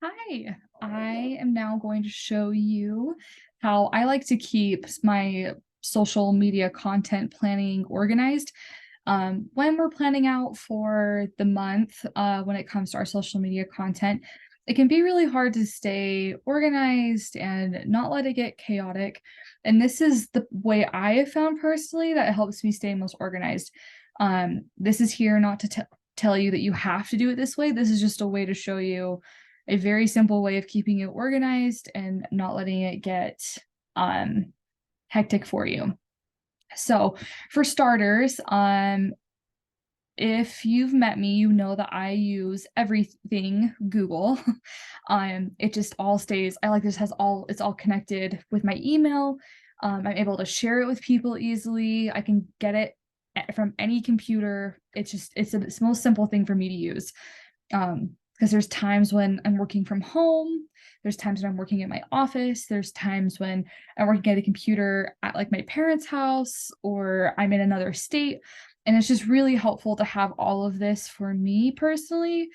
Hi, I am now going to show you how I like to keep my social media content planning organized. When we're planning out for the month, when it comes to our social media content, it can be really hard to stay organized and not let it get chaotic. And this is the way I have found personally that it helps me stay most organized. This is here not to tell you that you have to do it this way. This is just a way to show you a very simple way of keeping it organized and not letting it get um, hectic for you. So, for starters, if you've met me, you know that I use everything Google. It just all stays. I like this has all it's all connected with my email. I'm able to share it with people easily. I can get it from any computer. It's the most simple thing for me to use. Because there's times when I'm working from home, there's times when I'm working at my office, there's times when I'm working at a computer at like my parents' house or I'm in another state. And it's just really helpful to have all of this for me personally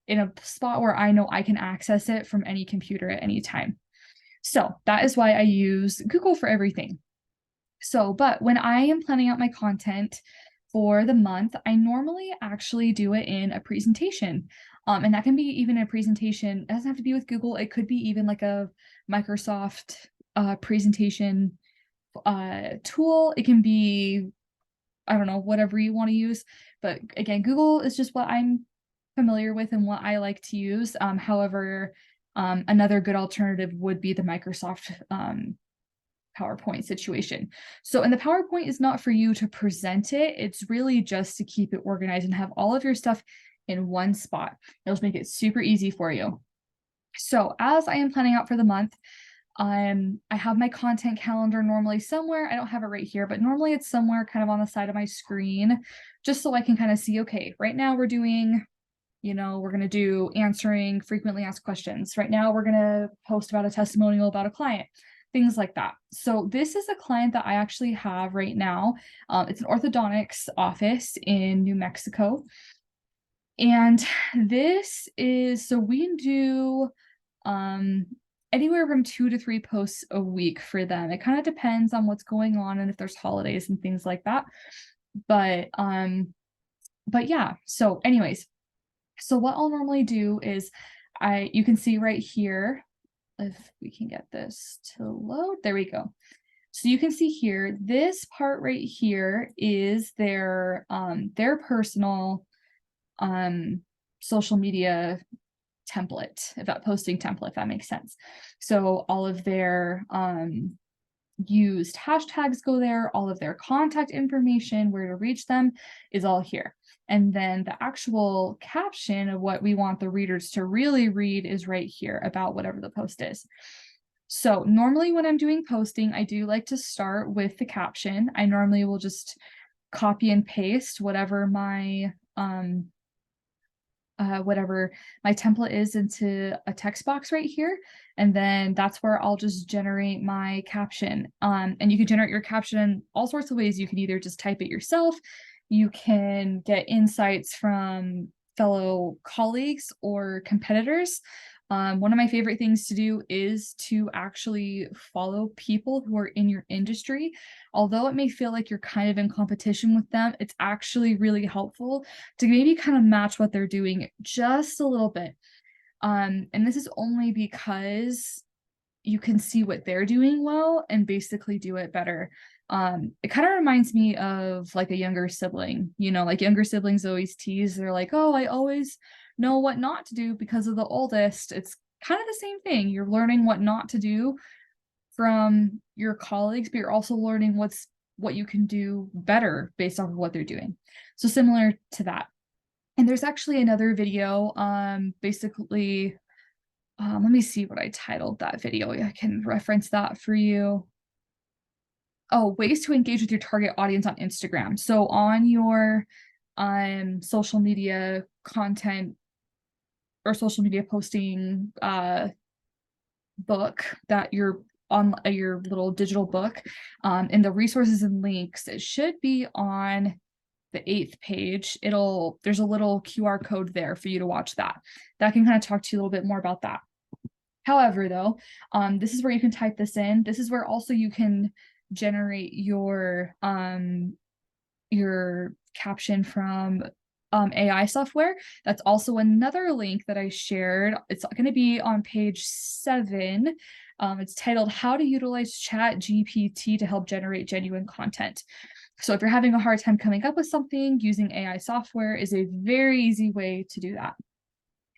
in a spot where I know I can access it from any computer at any time. So that is why I use Google for everything. But when I am planning out my content for the month, I normally actually do it in a presentation. And that can be even a presentation. It doesn't have to be with Google. It could be even like a Microsoft presentation tool. It can be, I don't know, whatever you want to use. But again, Google is just what I'm familiar with and what I like to use. However, another good alternative would be the Microsoft PowerPoint situation. So, and the PowerPoint is not for you to present it, it's really just to keep it organized and have all of your stuff in one spot. It'll just make it super easy for you. So, as I am planning out for the month, I have my content calendar normally somewhere. I don't have it right here, but normally it's somewhere kind of on the side of my screen, just so I can kind of see, okay, right now we're doing, we're going to do answering frequently asked questions. Right now, we're going to post about a testimonial about a client, things like that. So, this is a client that I actually have right now. It's an orthodontics office in New Mexico. And this is so we do um, anywhere from 2 to 3 posts a week for them. It kind of depends on what's going on and if there's holidays and things like that. But yeah. So, anyways, so what I'll normally do is you can see right here, if we can get this to load, there we go. So you can see here, this part right here is their personal um social media template, if that posting template, if that makes sense. So all of their used hashtags go there, all of their contact information, where to reach them is all here. And then the actual caption of what we want the readers to really read is right here about whatever the post is. So normally when I'm doing posting, I do like to start with the caption. I normally will just copy and paste whatever my template is into a text box right here. And then that's where I'll just generate my caption. And you can generate your caption in all sorts of ways. You can either just type it yourself, you can get insights from fellow colleagues or competitors. One of my favorite things to do is to actually follow people who are in your industry. Although it may feel like you're kind of in competition with them, it's actually really helpful to maybe kind of match what they're doing just a little bit. And this is only because you can see what they're doing well and basically do it better. It kind of reminds me of like a younger sibling, like younger siblings always tease, they're like, oh, I always know what not to do because of the oldest. It's kind of the same thing. You're learning what not to do from your colleagues, but you're also learning what you can do better based off of what they're doing. So similar to that. And there's actually another video, basically, let me see what I titled that video. I can reference that for you. Oh, ways to engage with your target audience on Instagram. So on your social media content or social media posting book that you're on your little digital book, in the resources and links, it should be on the 8th page. There's a little QR code there for you to watch that. That can kind of talk to you a little bit more about that. However, though, this is where you can type this in. This is where also you can generate your caption from AI software. That's also another link that I shared. It's going to be on page 7. It's titled How to Utilize Chat GPT to Help Generate Genuine Content. So if you're having a hard time coming up with something, using AI software is a very easy way to do that.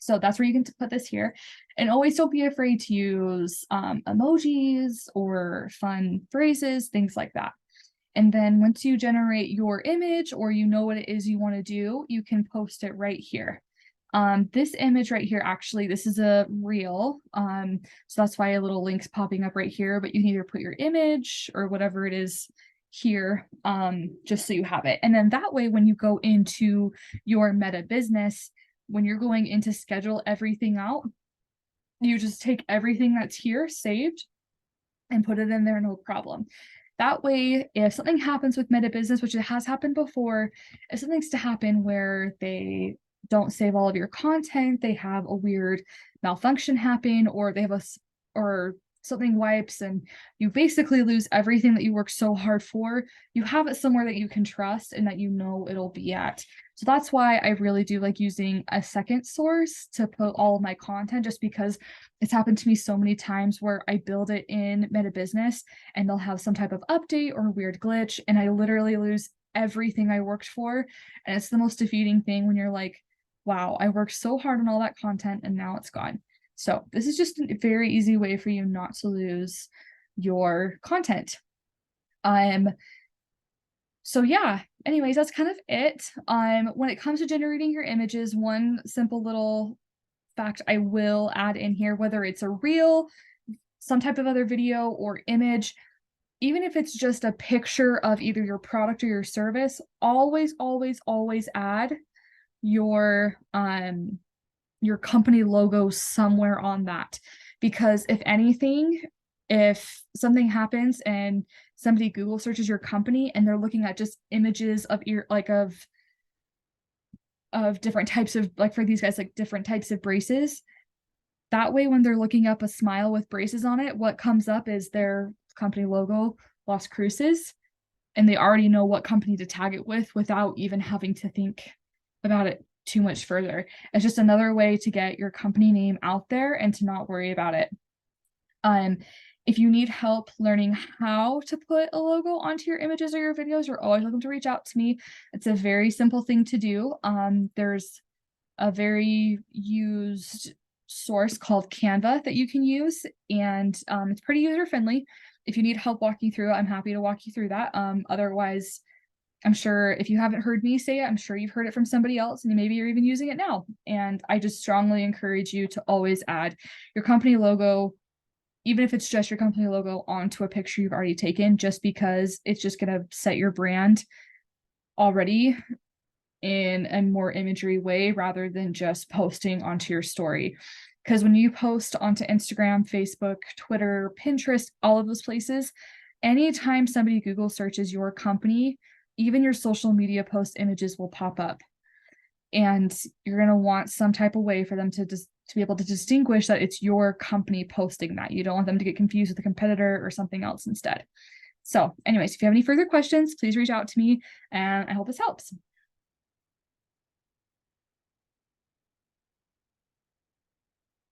So that's where you can put this here. And always don't be afraid to use emojis or fun phrases, things like that. And then once you generate your image or you know what it is you want to do, you can post it right here. This image right here, actually, this is a reel. So that's why a little link's popping up right here, but you can either put your image or whatever it is here, just so you have it. And then that way, when you go into your Meta business, when you're going in to schedule everything out, you just take everything that's here saved and put it in there, no problem. That way, if something happens with Meta Business, which it has happened before, if something's to happen where they don't save all of your content, they have a weird malfunction happen, or they have or something wipes and you basically lose everything that you worked so hard for, you have it somewhere that you can trust and that you know it'll be at. So that's why I really do like using a second source to put all of my content, just because it's happened to me so many times where I build it in Meta Business and they'll have some type of update or weird glitch and I literally lose everything I worked for. And it's the most defeating thing when you're like, wow, I worked so hard on all that content and now it's gone. So this is just a very easy way for you not to lose your content. So yeah, anyways, that's kind of it. When it comes to generating your images, one simple little fact I will add in here, whether it's a reel, some type of other video or image, even if it's just a picture of either your product or your service, always, always, always add your company logo somewhere on that. Because if anything, if something happens and somebody Google searches your company and they're looking at just images of different types of, like for these guys, like different types of braces, that way when they're looking up a smile with braces on it, what comes up is their company logo, Las Cruces, and they already know what company to tag it with without even having to think about it too much further. It's just another way to get your company name out there and to not worry about it. If you need help learning how to put a logo onto your images or your videos, you're always welcome to reach out to me. It's a very simple thing to do. There's a very used source called Canva that you can use, and it's pretty user friendly. If you need help walking through it, I'm happy to walk you through that. Otherwise, I'm sure if you haven't heard me say it, I'm sure you've heard it from somebody else and maybe you're even using it now. And I just strongly encourage you to always add your company logo, even if it's just your company logo, onto a picture you've already taken, just because it's just going to set your brand already in a more imagery way rather than just posting onto your story. Because when you post onto Instagram, Facebook, Twitter, Pinterest, all of those places, anytime somebody Google searches your company, even your social media post images will pop up. And you're going to want some type of way for them to just to be able to distinguish that it's your company posting that. You don't want them to get confused with a competitor or something else instead. So anyways, if you have any further questions, please reach out to me and I hope this helps.